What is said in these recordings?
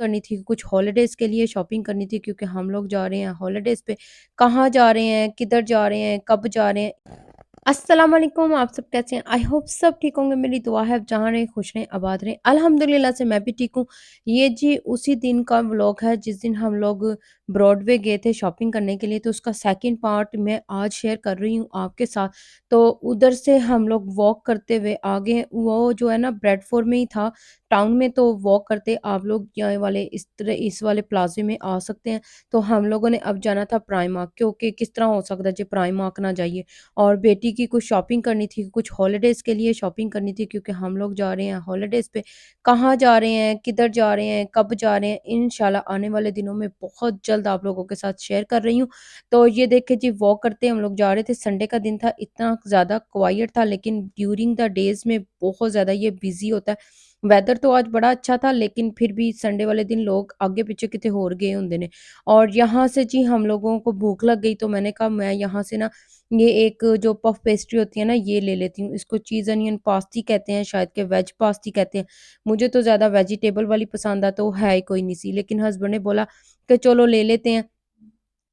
करनी थी, कुछ हॉलिडेज़ के लिए शॉपिंग करनी थी क्योंकि हम लोग जा रहे हैं हॉलिडेज़ पे। कहाँ जा रहे हैं, किधर जा रहे हैं, कब जा रहे हैं? अस्सलाम वालेकुम, आप सब कैसे हैं? आई होप सब ठीक होंगे। मेरी दुआ है आप जहाँ रहें खुश रहें, आबाद रहें। अल्हम्दुलिल्लाह से मैं भी ठीक हूँ। ये जी उसी दिन का व्लॉग है जिस दिन हम लोग ब्रॉडवे गए थे शॉपिंग करने के लिए, तो उसका सेकंड पार्ट मैं आज शेयर कर रही हूँ आपके साथ। तो उधर से हम लोग वॉक करते हुए आगे, वो जो है ना ब्रेडफोर्ड में ही था टाउन में, तो वॉक करते आप लोग ये वाले इस वाले प्लाज़े में आ सकते हैं। तो हम लोगों ने अब जाना था प्राइमार्क, क्योंकि किस तरह हो सकता है जी प्राइमार्क ना जाइए। और बेटी की कुछ शॉपिंग करनी थी, कुछ हॉलिडेज़ के लिए शॉपिंग करनी थी क्योंकि हम लोग जा रहे हैं हॉलिडेज़ पे। कहाँ जा रहे हैं, किधर जा रहे हैं, कब जा रहे हैं, इंशाल्लाह आने वाले दिनों में बहुत जल्द आप लोगों के साथ शेयर कर रही हूँ। तो ये देखिए जी वॉक करते हम लोग जा रहे थे, संडे का दिन था, इतना ज़्यादा क्वाइट था, लेकिन ड्यूरिंग द डेज़ में बहुत ज़्यादा ये बिज़ी होता है। वेदर तो आज बड़ा अच्छा था, लेकिन फिर भी संडे वाले दिन लोग आगे पीछे किते होर गए होंदे ने। और यहाँ से जी हम लोगों को भूख लग गई, तो मैंने कहा मैं यहाँ से ना ये एक जो पफ पेस्ट्री होती है ना ये ले लेती हूँ। इसको चीज़ अनियन पास्ती कहते हैं शायद, के वेज पास्ती कहते हैं। मुझे तो ज़्यादा वेजिटेबल वाली पसंद है, तो है ही कोई नहीं सी, लेकिन हस्बैंड ने बोला कि चलो ले लेते हैं।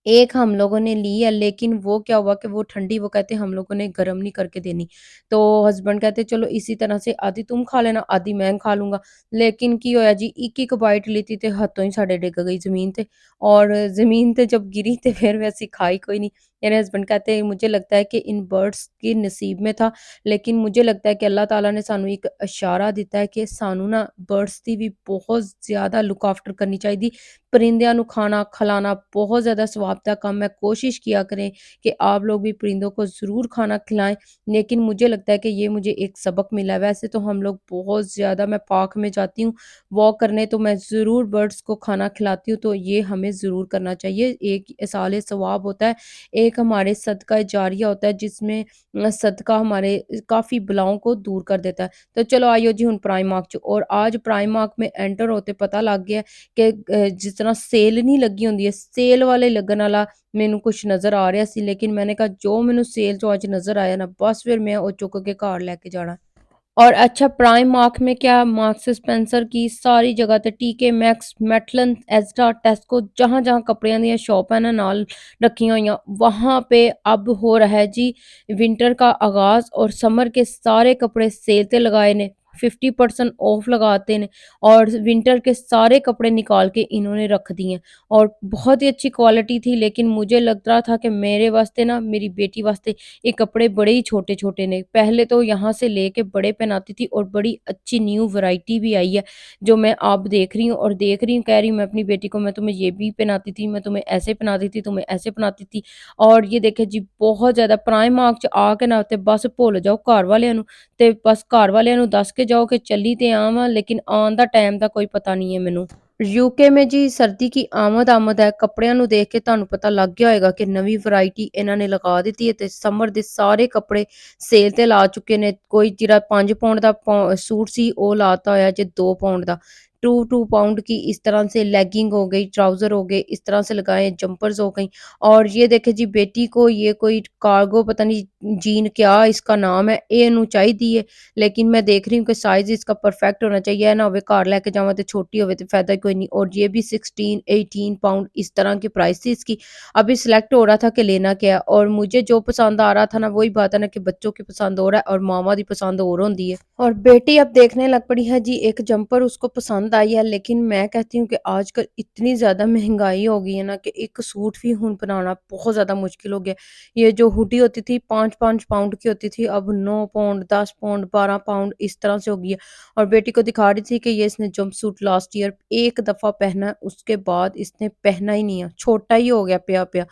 एक हम लोगों ने ली है, लेकिन वो क्या हुआ कि वो ठंडी, वो कहते हम लोगों ने गरम नहीं करके देनी। तो हस्बैंड कहते चलो इसी तरह से आधी तुम खा लेना, आधी मैं खा लूँगा। लेकिन की होया जी एक-एक बाइट लीती ते हथों ही साडे डिग गई ज़मीन ते, और ज़मीन ते जब गिरी ते फिर वैसे खाई कोई नहीं। मेरे हस्बैंड कहते हैं मुझे लगता है कि इन बर्ड्स के नसीब में था, लेकिन मुझे लगता है कि अल्लाह ताला ने सानू एक इशारा दिता है कि सानू ना बर्ड्स दी भी बहुत ज़्यादा लुक आफ्टर करनी चाहिदी। परिंदिਆਂ ਨੂੰ खाना खिलाना बहुत ज़्यादा सवाब का काम है। कोशिश किया करें कि आप लोग भी परिंदों को ज़रूर खाना खिलाएँ, लेकिन मुझे लगता है कि ये मुझे एक सबक मिला है। वैसे तो हम लोग बहुत ज़्यादा, मैं पार्क में जाती हूँ वॉक करने, तो मैं ज़रूर बर्ड्स को खाना खिलाती हूँ, तो ये हमें ज़रूर करना चाहिए। एक इसाले सवाब होता है, एक हमारे सदका जारिया होता है जिसमें सदका हमारे काफ़ी बलाओं को दूर कर देता है। तो चलो आइयो जी हुण प्राइमार्क च, और आज प्राइमार्क में एंटर होते पता लग गया कि जिस तरह सेल नहीं लगी ਹੁੰਦੀ ਹੈ, सेल वाले लगन वाला ਮੈਨੂੰ ਕੁਛ ਨਜ਼ਰ ਆ ਰਿਹਾ ਸੀ, लेकिन मैंने कहा जो ਮੈਨੂੰ सेल चो ਅੱਜ नज़र आया ना बस फिर मैं ਉਹ ਚੁੱਕ ਕੇ ਘਰ ਲੈ के जाना। और अच्छा प्राइम मार्क में क्या, मार्क्स स्पेंसर की सारी जगह ते टीके मैक्स, मेटलन, एस्टा, टेस्को, जहाँ-जहाँ कपड़ियाँ दी शॉप है ना नाल रखियां हुई, वहाँ पे अब हो रहा है जी विंटर का आगाज़, और समर के सारे कपड़े सेल ते लगाए ने, 50% ऑफ लगाते ने, और विंटर के सारे कपड़े निकाल के इन्होंने रख दिए हैं। और बहुत ही अच्छी क्वालिटी थी, लेकिन मुझे लग रहा था कि मेरे वास्ते ना, मेरी बेटी वास्ते ये कपड़े बड़े ही छोटे-छोटे ने। पहले तो यहाँ से लेके बड़े पहनाती थी, और बड़ी अच्छी न्यू वैरायटी भी आई है, जो मैं अब देख रही हूँ, और देख रही हूँ, कह रही हूँ मैं अपनी बेटी को, मैं तुम्हें ये भी पहनाती थी, मैं तुम्हें ऐसे पहनाती थी, तुम्हें ऐसे पहनाती थी। और ये देखे जी बहुत ज़्यादा प्राइमार्क च आके ना ते बस भुल जाओ घर वालिਆਂ ਨੂੰ, ਤੇ ਬਸ ਘਰ ਵਾਲਿਆਂ ਨੂੰ ਦੱਸ ਕੇ ਜਾਓ कि ਚੱਲੀ ਤੇ ਆਵਾਂ, लेकिन ਆਉਣ ਦਾ ਟਾਈਮ ਦਾ ਕੋਈ ਪਤਾ ਨਹੀਂ ਹੈ ਮੈਨੂੰ। यूके में जी सर्दी की आमद आमद है, ਕੱਪੜਿਆਂ ਨੂੰ ਦੇਖ ਕੇ ਤੁਹਾਨੂੰ ਪਤਾ ਲੱਗ ਗਿਆ ਹੋਏਗਾ ਕਿ ਨਵੀਂ ਵੈਰਾਈਟੀ ਇਹਨਾਂ ਨੇ ਲਗਾ ਦਿੱਤੀ ਹੈ, ਤੇ ਸਮਰ ਦੇ ਸਾਰੇ ਕੱਪੜੇ ਸੇਲ ਤੇ ਲਾ ਚੁੱਕੇ ਨੇ। ਕੋਈ ਜਿਹੜਾ 5 ਪਾਉਂਡ ਦਾ सूट सी ਉਹ ਲਾਤਾ ਹੋਇਆ ਜੇ 2 पाउंड ਦਾ। 2-2 पाउंड की इस तरह से लेगिंग हो गई, ट्राउजर हो गए, इस तरह से लगाए, जंपर्स हो गई। और ये देखे जी बेटी को ये कोई कार्गो, पता नहीं जीन क्या इसका नाम है, ये इनू चाहिदी है, लेकिन मैं देख रही हूँ कि साइज इसका परफेक्ट होना चाहिए, है ना होवे घर लेके जावां ते छोटी होवे ते फायदा कोई नहीं। और ये भी 16-18 पाउंड इस तरह की प्राइस थी इसकी। अभी सिलेक्ट हो रहा था कि लेना क्या है, और मुझे जो पसंद आ रहा था ना, वही बात है ना कि बच्चों की पसंद हो रहा है और मामा की पसंद और होती है। और बेटी अब देखने लग पड़ी है जी, एक जंपर उसको पसंद आई है, लेकिन मैं कहती हूँ कि आजकल इतनी ज़्यादा महंगाई हो गई है ना कि एक सूट भी हुन बनाना बहुत ज़्यादा मुश्किल हो गया। ये जो हुडी होती थी 5-5 पाउंड की होती थी, अब 9 पाउंड, 10 पाउंड, 12 पाउंड इस तरह से हो गई है। और बेटी को दिखा रही थी कि ये इसने जंप सूट लास्ट ईयर एक दफ़ा पहना है, उसके बाद इसने पहना ही नहीं है, छोटा ही हो गया पिया-पिया।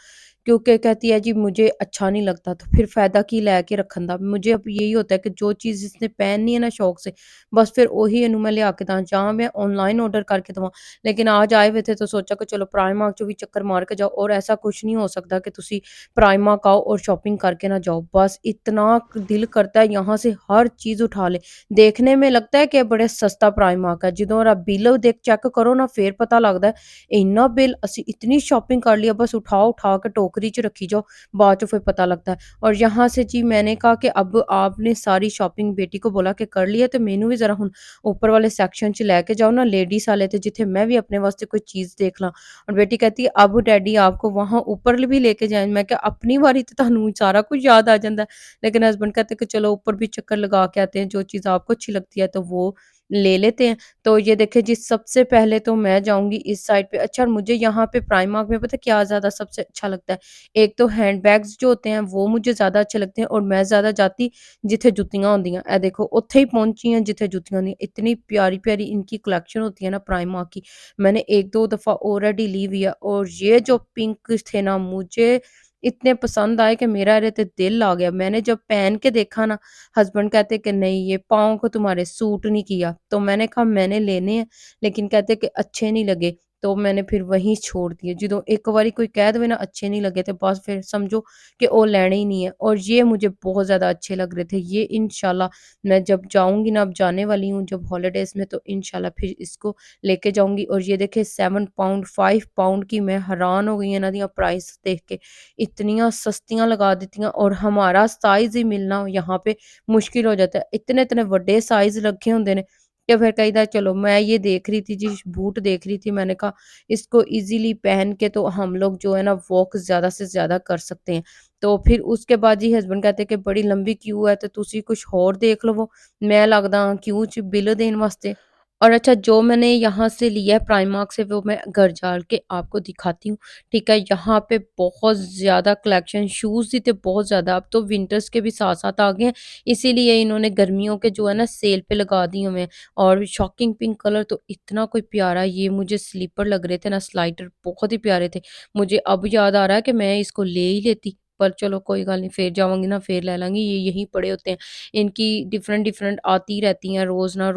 क्योंकि कहती है जी मुझे अच्छा नहीं लगता, तो फिर फ़ायदा की लैके रखन दा। मुझे अब यही होता है कि जो चीज़ इसने पहननी है ना शौक से, बस फिर ਉਹੀ ਇਹਨੂੰ मैं ਲਿਆ ਕੇ ਦਾਂ, ਜਾਂ मैं ऑनलाइन ऑर्डर करके ਦਵਾਂ। लेकिन आज आए हुए थे तो सोचा कि चलो प्राइमार्क चो भी चक्कर मार के जाओ, और ऐसा कुछ नहीं हो सकता कि तुसी प्राइमार्क आओ और शॉपिंग करके ना जाओ। बस इतना दिल करता है यहाँ से हर चीज़ उठा ले। देखने में लगता है कि बड़े सस्ता प्राइमार्क है, ਜਦੋਂ ओहदा बिल चेक करो ना फिर पता लगदा है इन्ना बिल, असी इतनी शॉपिंग कर लिया, बस उठा उठा के टोक लॉकर च रखी जाओ, बाद चों फिर पता लगता है। और यहाँ से जी मैंने कहा कि अब आपने सारी शॉपिंग बेटी को बोला कि कर ली है, तो मैनू भी ज़रा हुण ऊपर वाले सेक्शन च लैके जाओ ना लेडीज़ वाले ते, जिथे मैं भी अपने वास्ते कोई चीज़ देख ला। और बेटी कहती है अब डैडी आपको वहाँ ऊपर भी लेके जाएँ। मैं कहा अपनी बारी तो तुहानू सारा कुछ याद आ जांदा है। लेकिन हस्बैंड कहते कि चलो ऊपर भी चक्कर लगा के आते हैं, जो चीज़ आपको अच्छी लगती है तो वो ले लेते हैं। तो ये देखिए जी, सबसे पहले तो मैं जाऊँगी इस साइड पे। अच्छा, मुझे यहाँ पे प्राइमार्क में पता है क्या ज़्यादा सबसे अच्छा लगता है? एक तो हैंडबैग्स जो होते हैं वो मुझे ज़्यादा अच्छे लगते हैं, और मैं ज़्यादा जाती जिथे जुत्तियाँ होंदियां। ए देखो उत्थे ही पहुँची हैं जिथे जुत्तियाँ होंदियां। इतनी प्यारी-प्यारी इनकी कलेक्शन होती है ना प्राइमार्क की। मैंने 1-2 दफ़ा ऑलरेडी ली हुई है, और ये जो पिंक थे ना, मुझे इतने पसंद आए कि मेरा अरे ते दिल आ गया। मैंने जब पहन के देखा ना, हस्बैंड कहते कि नहीं ये पाँव को तुम्हारे सूट नहीं किया। तो मैंने कहा मैंने लेने हैं, लेकिन कहते कि अच्छे नहीं लगे। तो मैंने फिर वहीं छोड़ दिए। ਜਦੋਂ एक बारी कोई कह देवे ना अच्छे नहीं लगे, तो बस फिर समझो कि वो लेने ही नहीं है। और ये मुझे बहुत ज़्यादा अच्छे लग रहे थे। ये इंशाल्लाह मैं जब जाऊँगी ना, अब जाने वाली हूँ जब हॉलिडेज़ में, तो इंशाल्लाह फिर इसको लेके जाऊँगी। और ये देखिए 7 पाउंड 5 पाउंड की, मैं हैरान हो गई इन्हां दियां प्राइस देख के। इतनियाँ सस्तियाँ लगा दित्तियां, और हमारा साइज़ ही मिलना यहाँ पे मुश्किल हो जाता है। इतने-इतने वड्डे साइज़ रखे हुंदे ने कि फिर कहीदा चलो। मैं ये देख रही थी जी, बूट देख रही थी, मैंने कहा इसको ईज़िली पहन के तो हम लोग जो है ना वॉक ज़्यादा से ज़्यादा कर सकते हैं। तो फिर उसके बाद जी हस्बैंड कहते कि बड़ी लंबी क्यू है, तो तुसी कुछ होर देख लवो। मैं लगदा क्यू च बिल देन वास्ते। और अच्छा, जो मैंने यहाँ से लिया है प्राइमार्क से, वो मैं घर जा के आपको दिखाती हूँ। ठीक है, यहाँ पे बहुत ज़्यादा कलेक्शन शूज़ की तो बहुत ज़्यादा, अब तो विंटर्स के भी साथ-साथ आ गए हैं, इसीलिए इन्होंने गर्मियों के जो है ना सेल पे लगा दिए हुए हैं। और शॉकिंग पिंक कलर तो इतना कोई प्यारा, ये मुझे स्लीपर लग रहे थे ना, स्लाइडर बहुत ही प्यारे थे। मुझे अब याद आ रहा है कि मैं इसको ले ही लेती, पर चलो कोई गल नहीं, फिर जाऊँगी ना फिर ले लाँगी, ये यहीं पड़े होते हैं। इनकी डिफरेंट-डिफरेंट आती रहती हैं रोज़ ना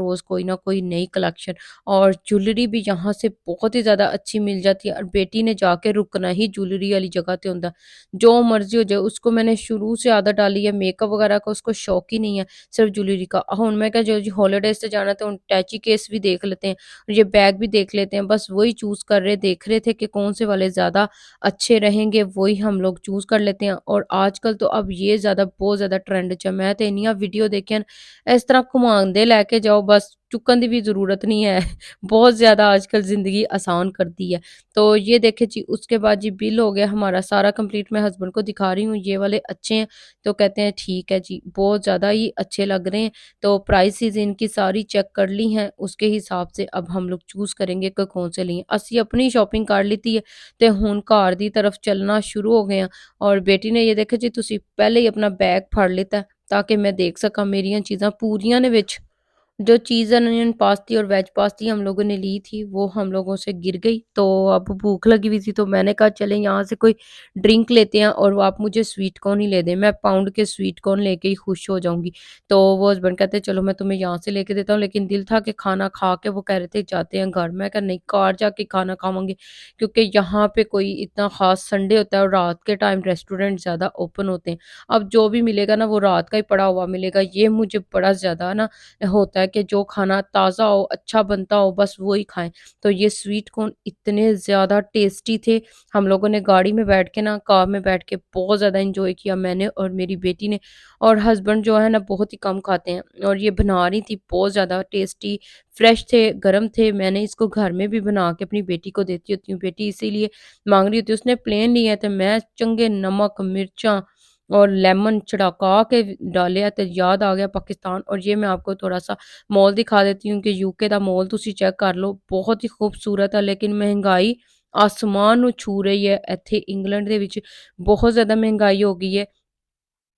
कोई नई कलेक्शन। और ज्वेलरी भी यहाँ से बहुत ही ज़्यादा अच्छी मिल जाती है, और बेटी ने जाके रुकना ही ज्वेलरी वाली जगह ते होंदा। जो मर्ज़ी हो जाए, उसको मैंने शुरू से आदत डाली है मेकअप वगैरह का, उसको शौक ही नहीं है, सिर्फ़ ज्वेलरी का। हुण मैं कहा जो जी हॉलिडेज़ से जाना, तो हुण टैची केस भी देख लेते हैं, और ये बैग भी देख लेते हैं। बस वही चूज़ कर रहे देख रहे थे कि कौन से वाले ज़्यादा अच्छे रहेंगे, वही हम लोग चूज़ कर लेते हैं। और आजकल तो अब ये ज़्यादा बहुत ज़्यादा ट्रेंड च है। मैं ते इन्नियां वीडियो देखियां न, इस तरह घुमांदे लैके जाओ, बस चुक्कन दी भी ज़रूरत नहीं है। बहुत ज़्यादा आजकल ज़िंदगी आसान कर दी है। तो ये देखें जी, उसके बाद जी बिल हो गया हमारा सारा कंप्लीट। मैं हस्बैंड को दिखा रही हूँ ये वाले अच्छे हैं, तो कहते हैं ठीक है जी, बहुत ज़्यादा ही अच्छे लग रहे हैं। तो प्राइसेज़ इनकी सारी चेक कर ली हैं, उसके हिसाब से अब हम लोग चूज़ करेंगे कि कौन से लिए। ਅਸੀਂ अपनी शॉपिंग कर लीती है, ਤੇ ਹੁਣ ਘਰ ਦੀ तरफ चलना शुरू हो गए हैं। और बेटी ने ये देखा जी, ਤੁਸੀਂ पहले ही अपना बैग फड़ लिता है, ताकि मैं देख सका मेरियां चीज़ां पूरियां ने विच। जो चीज़ अनियन पास्ती और वेज पास्ती हम लोगों ने ली थी, वो हम लोगों से गिर गई। तो अब भूख लगी हुई थी, तो मैंने कहा चलें यहाँ से कोई ड्रिंक लेते हैं, और वो आप मुझे स्वीट कॉर्न ही ले दें, मैं पाउंड के स्वीट कॉर्न लेके ही खुश हो जाऊँगी। तो वो हस्बैंड कहते हैं चलो मैं तुम्हें यहाँ से लेके देता हूँ, लेकिन दिल था कि खाना खा के वो कह रहे थे जाते हैं घर। मैं कहा नहीं, कार जाके खाना खावांगे, क्योंकि यहाँ पे कोई इतना ख़ास संडे होता है, और रात के टाइम रेस्टोरेंट ज़्यादा ओपन होते हैं। अब जो भी मिलेगा ना, वो रात का ही पड़ा हुआ मिलेगा। ये मुझे बड़ा ज़्यादा ना होता है कि जो खाना ताज़ा हो, अच्छा बनता हो, बस वो ही खाएँ। तो ये स्वीट कॉर्न इतने ज़्यादा टेस्टी थे, हम लोगों ने गाड़ी में बैठ के ना, कार में बैठ के बहुत ज़्यादा एन्जॉय किया, मैंने और मेरी बेटी ने। और हस्बैंड जो है ना बहुत ही कम खाते हैं, और ये बना रही थी बहुत ज़्यादा टेस्टी, फ्रेश थे, गरम थे। मैंने इसको घर में भी बना के अपनी बेटी को देती होती हूँ, बेटी इसीलिए माँग रही होती है। उसने प्लेन लिए हैं, तो मैं चंगे नमक, मिर्चां और लेमन छिड़का के डाले है, तो याद आ गया पाकिस्तान। और ये मैं आपको थोड़ा-सा मॉल दिखा देती हूँ कि यूके दा मॉल तुसी चेक कर लो, बहुत ही खूबसूरत है, लेकिन महंगाई आसमान ਨੂੰ ਛੂ ਰਹੀ ਹੈ। ਇੱਥੇ इंग्लैंड ਦੇ ਵਿੱਚ बहुत ज़्यादा महंगाई हो गई है।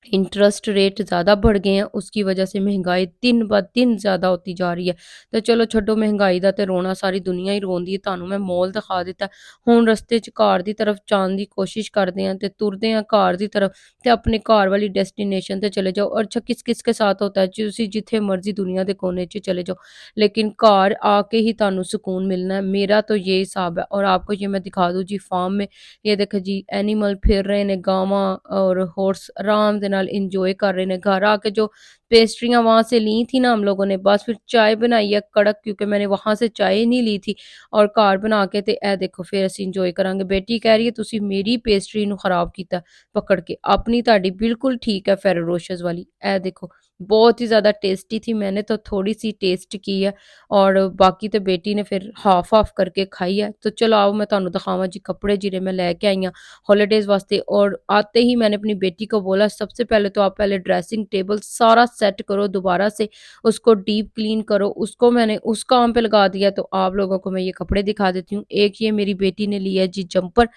इंटरेस्ट रेट ज़्यादा बढ़ गए हैं, उसकी वजह से महंगाई दिन ब दिन ज़्यादा होती जा रही है। तो चलो छड्डो महंगाई दा ते रोना सारी दुनिया ही रोंदी है। ਤੁਹਾਨੂੰ ਮੈਂ ਮੌਲ ਦਿਖਾ ਦਿੱਤਾ। ਹੁਣ ਰਸਤੇ 'ਚ ਘਰ ਦੀ ਤਰਫ ਜਾਣ ਦੀ ਕੋਸ਼ਿਸ਼ ਕਰਦੇ ਹਾਂ, ਤੇ ਤੁਰਦੇ ਹਾਂ ਘਰ ਦੀ ਤਰफ, ਤੇ ਆਪਣੇ ਘਰ ਵਾਲੀ डेस्टिनेशन ਤੇ चले जाओ। और अच्छा, किस-किस के साथ होता है, ਤੁਸੀਂ ਜਿੱਥੇ मर्ज़ी दुनिया के कोने 'ਚ चले जाओ, लेकिन घर आके ही ਤੁਹਾਨੂੰ सुकून मिलना है। मेरा तो ये हिसाब है। और आपको ये मैं दिखा दूँ जी फार्म में, ये देखो जी एनिमल फिर रहे ने, गावां और हॉर्स आराम दे नाल इंजॉय कर रहे ने। घर आके जो पेस्ट्रियाँ वहाँ से ली थी ना हम लोगों ने, बस फिर चाय बनाई है कड़क, क्योंकि मैंने वहाँ से चाय नहीं ली थी और घर बना के ते ए देखो फिर ਅਸੀਂ ਇੰਜੋਏ ਕਰਾਂਗੇ। ਬੇਟੀ ਕਹਿ ਰਹੀ ਹੈ ਤੁਸੀਂ ਮੇਰੀ ਪੇਸਟਰੀ ਨੂੰ ਖਰਾਬ ਕੀਤਾ पकड़ के, अपनी ਤੁਹਾਡੀ बिल्कुल ठीक है फेरो रोशर्स वाली। ए देखो बहुत ही ज़्यादा टेस्टी थी, मैंने तो थोड़ी सी टेस्ट की है और बाकी तो बेटी ने फिर हाफ हाफ करके खाई है। तो चलो आओ मैं ਤੁਹਾਨੂੰ ਦਿਖਾਵਾਂ जी कपड़े जिरे मैं लेके आई हाँ हॉलीडेज वास्ते। और आते ही मैंने अपनी बेटी को बोला सबसे पहले तो आप पहले ड्रेसिंग टेबल सारा सेट करो दोबारा से, उसको डीप क्लीन करो। उसको मैंने उस काम पे लगा दिया। तो आप लोगों को मैं ये कपड़े दिखा देती हूँ। एक ये मेरी बेटी ने लिया है जी जंपर,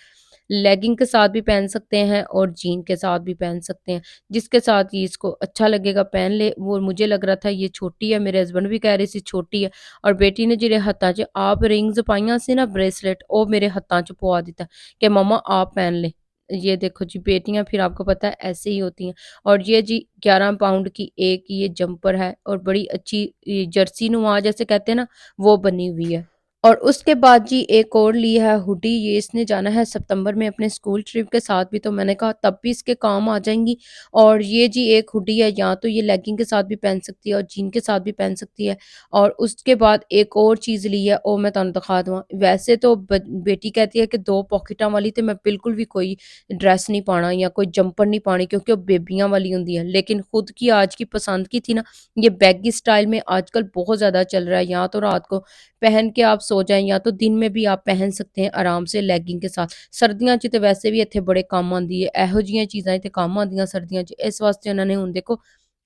लेगिंग के साथ भी पहन सकते हैं और जीन के साथ भी पहन सकते हैं, जिसके साथ ये इसको अच्छा लगेगा पहन ले। वो मुझे लग रहा था ये छोटी है, मेरे हस्बैंड भी कह रहे सी छोटी है। और बेटी ने जिहड़े हत्थां 'ਚ आप रिंग्स पाईयां सी ना ब्रेसलेट, वो मेरे हत्थां 'ਚ पवा दिता कि मम्मा आप पहन ले। ये देखो जी बेटियां फिर आपको पता है ऐसे ही होती हैं। और ये जी 11 पाउंड की एक ये जंपर है और बड़ी अच्छी ये जर्सी नुमा जैसे कहते हैं ना, वो बनी हुई है। और उसके बाद जी एक और ली है हुडी, ये इसने जाना है सितंबर में अपने स्कूल ट्रिप के साथ भी, तो मैंने कहा तब भी इसके काम आ जाएंगी। और ये जी एक हुडी है, या तो ये लेगिंग के साथ भी पहन सकती है और जीन के साथ भी पहन सकती है। और उसके बाद एक और चीज़ ली है, वो मैं तुहानू दिखा दूँ। वैसे तो बेटी कहती है कि 2 पॉकेटां वाली तो मैं बिल्कुल भी कोई ड्रेस नहीं पाना या कोई जंपर नहीं पानी, क्योंकि वो बेबियां वाली होंगी है। लेकिन खुद की आज की पसंद की थी ना, ये बैगी स्टाइल में आजकल बहुत ज़्यादा चल रहा है। या तो रात को पहन के आप सो जाएँ या तो दिन में भी आप पहन सकते हैं आराम से लेगिंग के साथ। सर्दियाँ 'ਚ ਤੇ वैसे भी ਇੱਥੇ बड़े काम आंदी है, ਇਹੋ ਜਿਹੀਆਂ चीज़ां ਇੱਥੇ काम आंदियां सर्दियाँ 'ਚ। इस वास्ते उन्होंने हुण देखो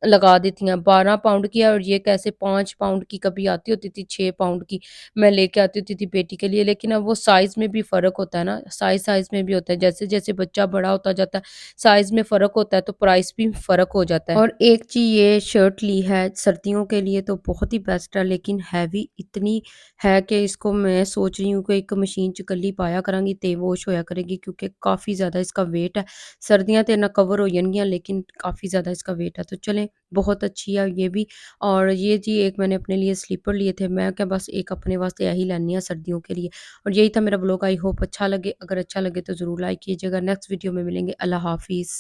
लगा देती हैं। 12 पाउंड की है और ये कैसे 5 पाउंड की कभी आती होती थी, 6 पाउंड की मैं लेके आती होती थी बेटी के लिए। लेकिन अब वो साइज़ में भी फ़र्क होता है ना, साइज़ में भी होता है। जैसे-जैसे बच्चा बड़ा होता जाता है, साइज़ में फ़र्क होता है तो प्राइस भी फ़र्क हो जाता है। और एक जी ये शर्ट ली है सर्दियों के लिए, तो बहुत ही बेस्ट है, लेकिन हैवी इतनी है कि इसको मैं सोच रही हूँ कि एक मशीन 'ਚ ਕੱਲੀ ਪਾਇਆ ਕਰਾਂਗੀ ਤੇ वॉश होया करेगी, क्योंकि काफ़ी ज़्यादा इसका वेट है। सर्दियाँ तो इन्ना कवर हो जाएंगियाँ, लेकिन काफ़ी ज़्यादा इसका वेट है। तो चलें, बहुत अच्छी है ये भी। और ये जी एक मैंने अपने लिए स्लीपर लिए थे, मैं क्या बस एक अपने वास्ते यही लैनी है सर्दियों के लिए। और यही था मेरा व्लॉग। आई होप अच्छा लगे, अगर अच्छा लगे तो ज़रूर लाइक कीजिएगा। नेक्स्ट वीडियो में मिलेंगे। अल्लाह हाफिज़।